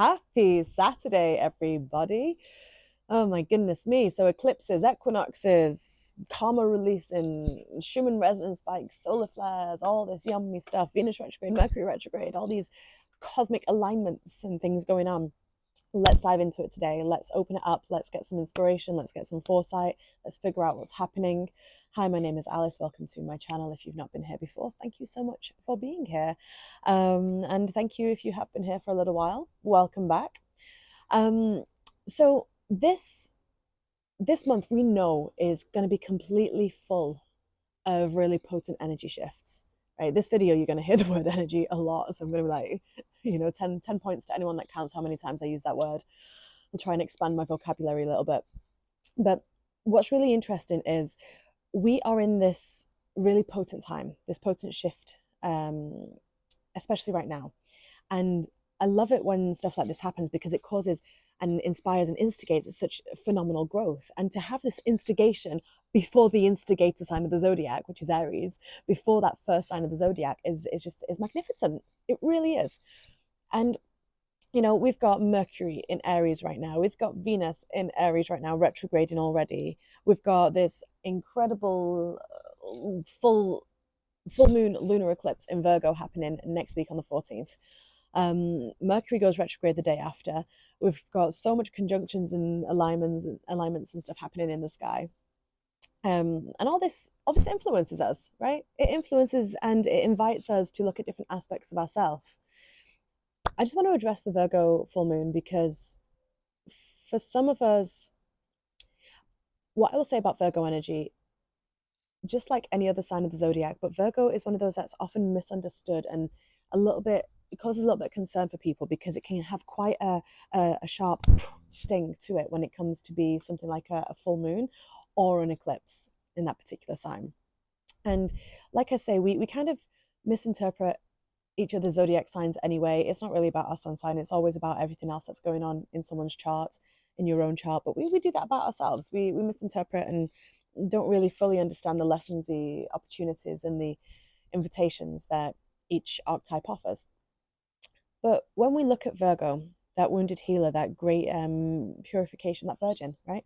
Happy Saturday, everybody. Oh my goodness me. So eclipses, equinoxes, karma releasing, Schumann resonance spikes, solar flares, all this yummy stuff, Venus retrograde, Mercury retrograde, all these cosmic alignments and things going on. Let's dive into it today. Let's open it up. Let's get some inspiration. Let's get some foresight. Let's figure out what's happening. Hi, my name is Alice. Welcome to my channel. If you've not been here before, thank you so much for being here. And thank you if you have been here for a little while. Welcome back. So this month we know is going to be completely full of really potent energy shifts. Right, this video you're going to hear the word energy a lot, so I'm going to be like, 10 points to anyone that counts how many times I use that word. I'll try and expand my vocabulary a little bit. But what's really interesting is we are in this really potent time, this potent shift, especially right now. And I love it when stuff like this happens because it causes and inspires and instigates such phenomenal growth. And to have this instigation before the instigator sign of the zodiac, which is Aries, before that first sign of the zodiac is magnificent. It really is. And we've got Mercury in Aries right now. We've got Venus in Aries right now, retrograding already. We've got this incredible full moon lunar eclipse in Virgo happening next week on the 14th. Mercury goes retrograde the day after. We've got so much conjunctions and alignments and stuff happening in the sky. And all this influences us, right? It influences and it invites us to look at different aspects of ourselves. I just want to address the Virgo full moon because for some of us, what I will say about Virgo energy, just like any other sign of the zodiac, but Virgo is one of those that's often misunderstood and it causes a little bit of concern for people because it can have quite a sharp sting to it when it comes to be something like a full moon or an eclipse in that particular sign. And like I say, we kind of misinterpret each of the zodiac signs anyway. It's not really about our sun sign. It's always about everything else that's going on in someone's chart, in your own chart. But we do that about ourselves. We misinterpret and don't really fully understand the lessons, the opportunities, and the invitations that each archetype offers. But when we look at Virgo, that wounded healer, that great purification, that virgin, right?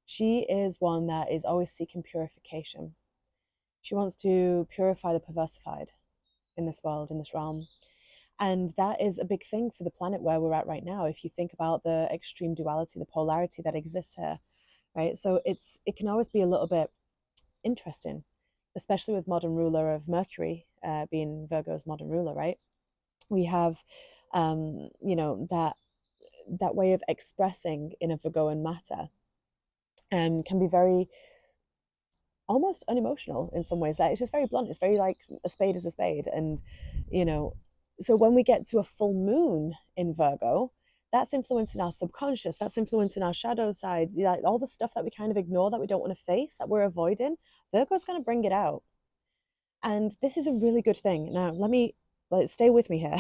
She is one that is always seeking purification. She wants to purify the perversified in this world, in this realm. And that is a big thing for the planet where we're at right now. If you think about the extreme duality, the polarity that exists here, right? So it can always be a little bit interesting, especially with modern ruler of Mercury being Virgo's modern ruler, right? We have, that way of expressing in a Virgoan matter can be very almost unemotional in some ways. That it's just very blunt. It's very like a spade is a spade. And, so when we get to a full moon in Virgo, that's influencing our subconscious. That's influencing our shadow side. Like all the stuff that we kind of ignore, that we don't want to face, that we're avoiding. Virgo's going to bring it out. And this is a really good thing. Now, stay with me here.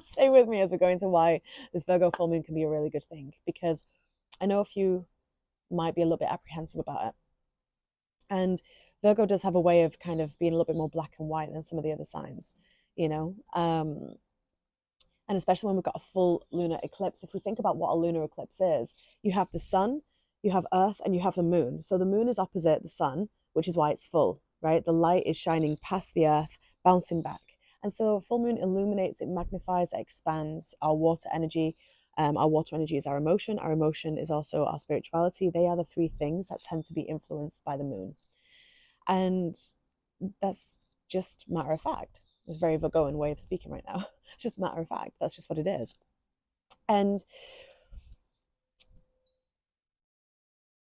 Stay with me as we're going to why this Virgo full moon can be a really good thing, because I know a few might be a little bit apprehensive about it. And Virgo does have a way of kind of being a little bit more black and white than some of the other signs, and especially when we've got a full lunar eclipse. If we think about what a lunar eclipse is, you have the sun, you have Earth, and you have the moon. So the moon is opposite the sun, which is why it's full, right? The light is shining past the Earth, bouncing back. And so full moon illuminates, it magnifies, it expands our water energy. Our water energy is our emotion. Our emotion is also our spirituality. They are the three things that tend to be influenced by the moon. And that's just matter of fact. It's a very Virgoan way of speaking right now. It's just a matter of fact. That's just what it is. And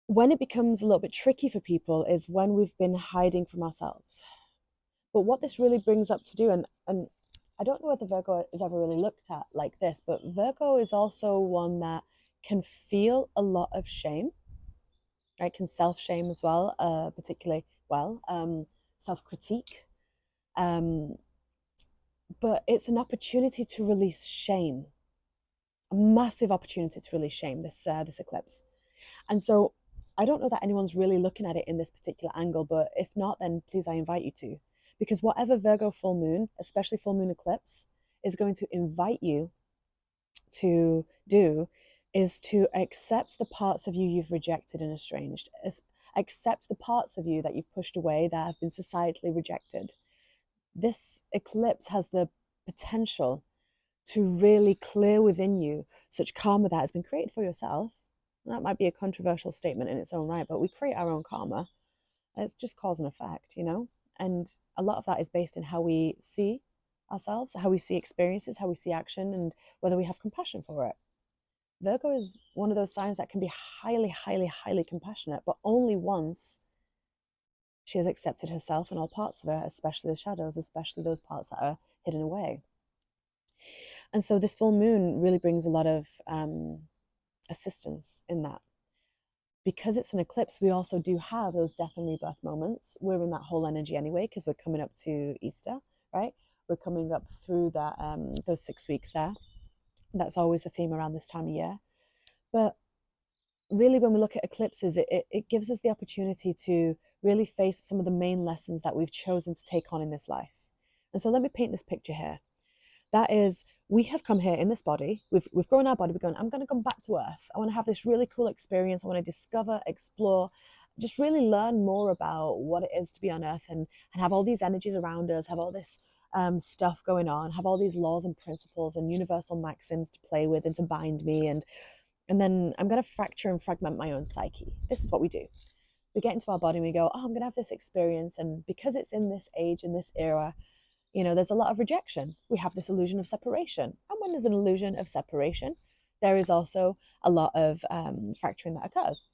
when it becomes a little bit tricky for people is when we've been hiding from ourselves. But what this really brings up to do, and I don't know whether Virgo is ever really looked at like this, but Virgo is also one that can feel a lot of shame, right? Can self-shame as well, particularly well, self-critique. But it's an opportunity to release shame, a massive opportunity to release shame, this eclipse. And so I don't know that anyone's really looking at it in this particular angle, but if not, then please, I invite you to. Because whatever Virgo full moon, especially full moon eclipse, is going to invite you to do is to accept the parts of you you've rejected and estranged. Accept the parts of you that you've pushed away that have been societally rejected. This eclipse has the potential to really clear within you such karma that has been created for yourself. That might be a controversial statement in its own right, but we create our own karma. It's just cause and effect, you know? And a lot of that is based in how we see ourselves, how we see experiences, how we see action, and whether we have compassion for it. Virgo is one of those signs that can be highly, highly, highly compassionate, but only once she has accepted herself and all parts of her, especially the shadows, especially those parts that are hidden away. And so this full moon really brings a lot of assistance in that. Because it's an eclipse, we also do have those death and rebirth moments. We're in that whole energy anyway, because we're coming up to Easter, right? We're coming up through that those 6 weeks there. That's always a theme around this time of year. But really, when we look at eclipses, it gives us the opportunity to really face some of the main lessons that we've chosen to take on in this life. And so let me paint this picture here. That is, we have come here in this body, we've grown our body, we're going, I'm going to come back to Earth. I want to have this really cool experience. I want to discover, explore, just really learn more about what it is to be on Earth and have all these energies around us, have all this stuff going on, have all these laws and principles and universal maxims to play with and to bind me. And then I'm going to fracture and fragment my own psyche. This is what we do. We get into our body and we go, oh, I'm going to have this experience. And because it's in this age, in this era, you know, there's a lot of rejection. We have this illusion of separation. And when there's an illusion of separation, there is also a lot of fracturing that occurs,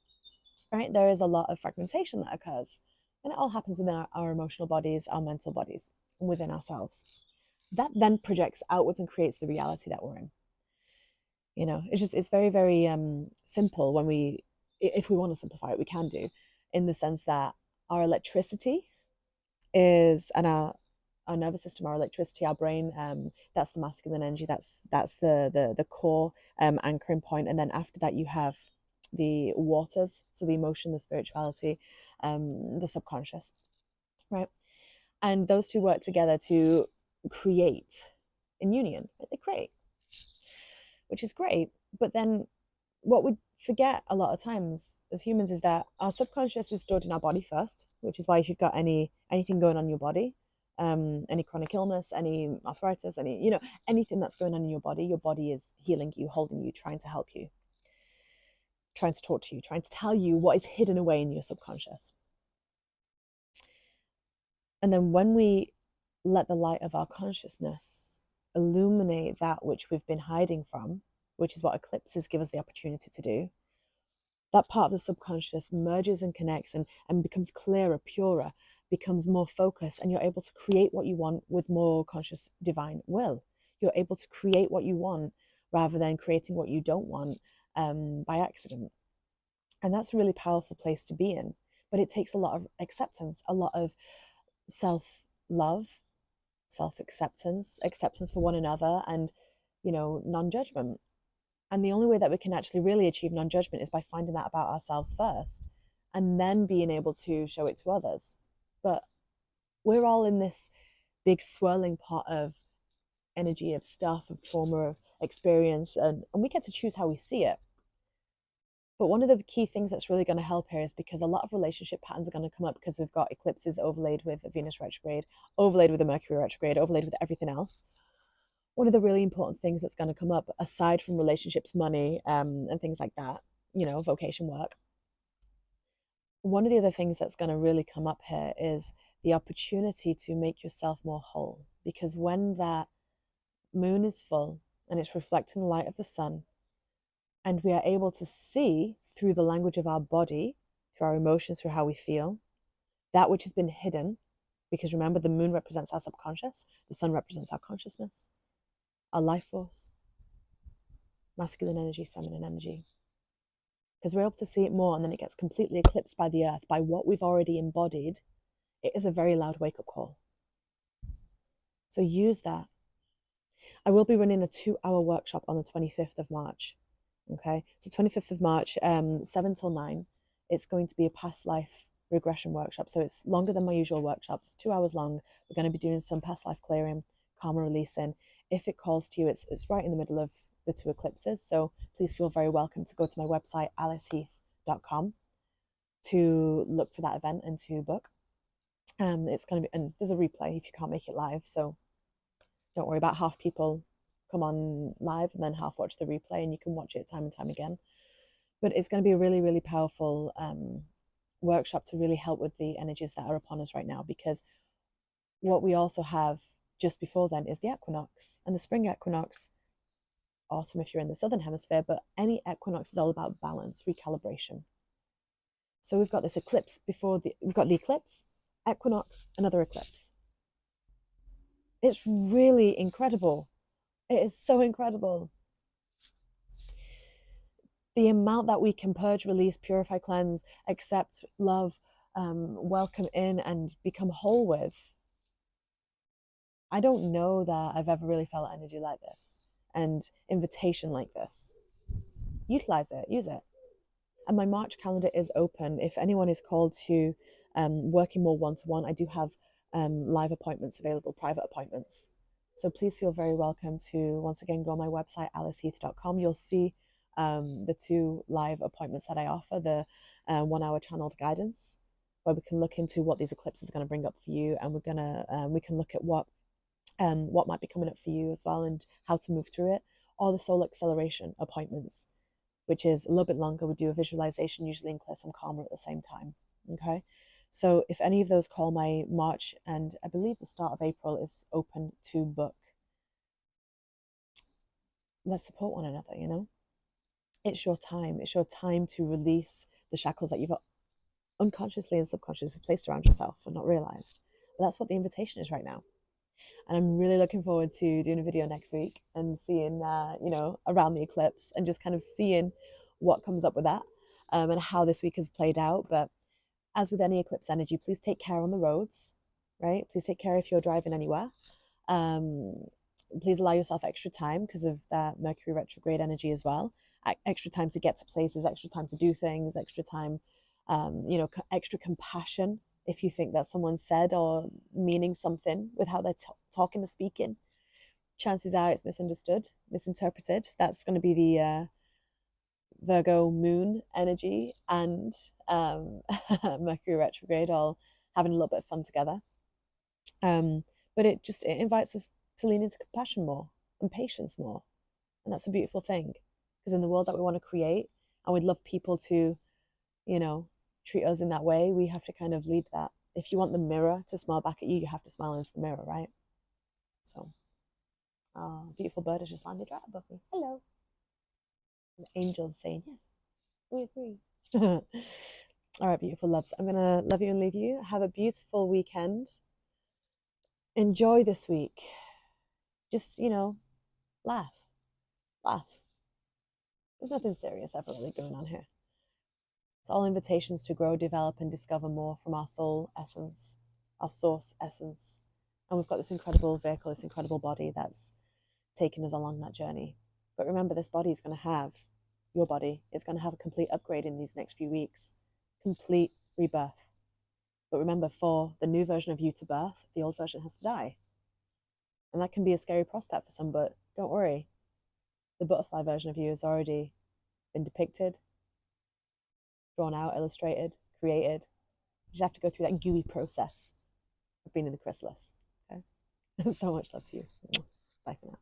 right? There is a lot of fragmentation that occurs. And it all happens within our emotional bodies, our mental bodies, within ourselves. That then projects outwards and creates the reality that we're in. You know, it's very, very simple when if we want to simplify it, we can do, in the sense that our electricity is, and our nervous system, our electricity, our brain, that's the masculine energy, that's the core anchoring point. And then after that you have the waters, so the emotion, the spirituality, the subconscious, right? And those two work together to create in union. They create, which is great. But then what we forget a lot of times as humans is that our subconscious is stored in our body first, which is why if you've got anything going on in your body, any chronic illness, any arthritis, anything that's going on in your body is healing you, holding you, trying to help you, trying to talk to you, trying to tell you what is hidden away in your subconscious. And then when we let the light of our consciousness illuminate that which we've been hiding from, which is what eclipses give us the opportunity to do, that part of the subconscious merges and connects and becomes clearer, purer, becomes more focused, and you're able to create what you want with more conscious divine will. You're able to create what you want rather than creating what you don't want by accident. And that's a really powerful place to be in. But it takes a lot of acceptance, a lot of self-love, self-acceptance, acceptance for one another, and, non-judgment. And the only way that we can actually really achieve non-judgment is by finding that about ourselves first, and then being able to show it to others. But we're all in this big swirling pot of energy, of stuff, of trauma, of experience, and we get to choose how we see it. But one of the key things that's really going to help here is because a lot of relationship patterns are going to come up because we've got eclipses overlaid with a Venus retrograde, overlaid with a Mercury retrograde, overlaid with everything else. One of the really important things that's going to come up, aside from relationships, money, and things like that, vocation, work, one of the other things that's going to really come up here is the opportunity to make yourself more whole. Because when that moon is full and it's reflecting the light of the sun, and we are able to see through the language of our body, through our emotions, through how we feel, that which has been hidden, because remember, the moon represents our subconscious, the sun represents our consciousness, our life force, masculine energy, feminine energy. Because we're able to see it more, and then it gets completely eclipsed by the earth, by what we've already embodied. It is a very loud wake-up call. So use that. I will be running a 2-hour workshop on the 25th of March. Okay, so 25th of March, 7 till 9. It's going to be a past life regression workshop. So it's longer than my usual workshops, 2 hours long. We're going to be doing some past life clearing, karma releasing. If it calls to you, it's right in the middle of the two eclipses. So please feel very welcome to go to my website, aliceheath.com, to look for that event and to book. It's going to be, and there's a replay if you can't make it live. So don't worry about half people come on live and then half watch the replay, and you can watch it time and time again. But it's going to be a really, really powerful workshop to really help with the energies that are upon us right now, because what we also have just before then is the equinox, and the spring equinox, autumn if you're in the southern hemisphere, but any equinox is all about balance, recalibration. So we've got this eclipse we've got the eclipse, equinox, another eclipse. It's really incredible. It is so incredible. The amount that we can purge, release, purify, cleanse, accept, love, welcome in, and become whole with. I don't know that I've ever really felt energy like this and invitation like this. Utilize it, use it. And my March calendar is open. If anyone is called to working more one-to-one, I do have live appointments available, private appointments. So please feel very welcome to, once again, go on my website, aliceheath.com. You'll see the two live appointments that I offer, the 1 hour channeled guidance, where we can look into what these eclipses are going to bring up for you, and we can look at what might be coming up for you as well and how to move through it, or the soul acceleration appointments, which is a little bit longer. We do a visualization, usually in clear some karma at the same time. Okay, so if any of those call, my March and I believe the start of April is open to book. Let's support one another, you know? It's your time. It's your time to release the shackles that you've unconsciously and subconsciously placed around yourself and not realized. But that's what the invitation is right now. And I'm really looking forward to doing a video next week and seeing, around the eclipse, and just kind of seeing what comes up with that, and how this week has played out. But as with any eclipse energy, please take care on the roads, right? Please take care if you're driving anywhere. Please allow yourself extra time because of that Mercury retrograde energy as well. Extra time to get to places, extra time to do things, extra time, extra compassion if you think that someone said or meaning something with how they're talking or speaking. Chances are it's misunderstood, misinterpreted. That's going to be the Virgo moon energy and Mercury retrograde all having a little bit of fun together. But it invites us to lean into compassion more and patience more. And that's a beautiful thing, because in the world that we want to create, and we'd love people to, treat us in that way, we have to kind of lead that. If you want the mirror to smile back at you, you have to smile into the mirror, right? So, beautiful bird has just landed right above me. Hello. And the angel's saying, yes, we agree. All right, beautiful loves. I'm going to love you and leave you. Have a beautiful weekend. Enjoy this week. Just, laugh. There's nothing serious ever really going on here. It's all invitations to grow, develop, and discover more from our soul essence, our source essence. And we've got this incredible vehicle, this incredible body that's taken us along that journey. But remember, this body is going to have, your body is going to have a complete upgrade in these next few weeks. Complete rebirth. But remember, for the new version of you to birth, the old version has to die. And that can be a scary prospect for some, but don't worry. The butterfly version of you has already been depicted, drawn out, illustrated, created. You just have to go through that gooey process of being in the chrysalis. Okay? So much love to you. Bye for now.